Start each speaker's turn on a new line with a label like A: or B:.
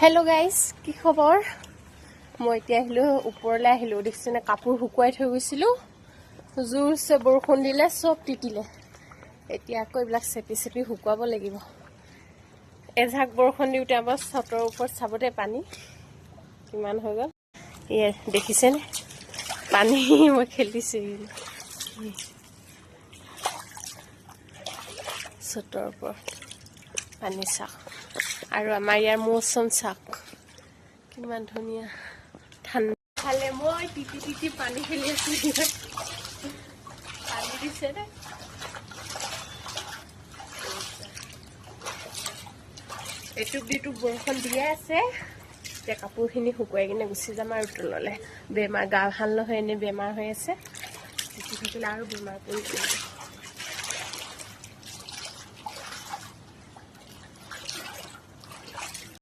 A: hello guys কি খবৰ মই এতিয়া আহিলো ওপৰলৈ আহিলো দেখিছেনে কাপোৰ শুকুৱাই থৈ গৈছিলো জোৰছে বৰষুণ দিলে সব তিতিলে এতিয়া আকৌ এইবিলাক চেপি চেপি শুকুৱাব লাগিব এজাক বৰষুণ দিওতে আমাৰ ছটৰ ওপৰত চাবতে পানী কিমান হৈ গ'ল এই দেখিছেনে পানী মই খেলিছে ছটৰ ওপৰত পানী চাক আৰু আমাৰ ইয়াৰ মৌচম চাক কিমান ধুনীয়া ঠাণ্ডা খালে মই টিটি টিটি পানী খেলি আছো পানী দিছে নে এটুক দিটুক বৰষুণ দিয়ে আছে এতিয়া কাপোৰখিনি শুকুৱাই কিনে গুচি যাম আৰু তললৈ বেমাৰ গা ভাল নহয় এনে বেমাৰ হৈ আছে টিটি থাকিলে আৰু বেমাৰ পৰি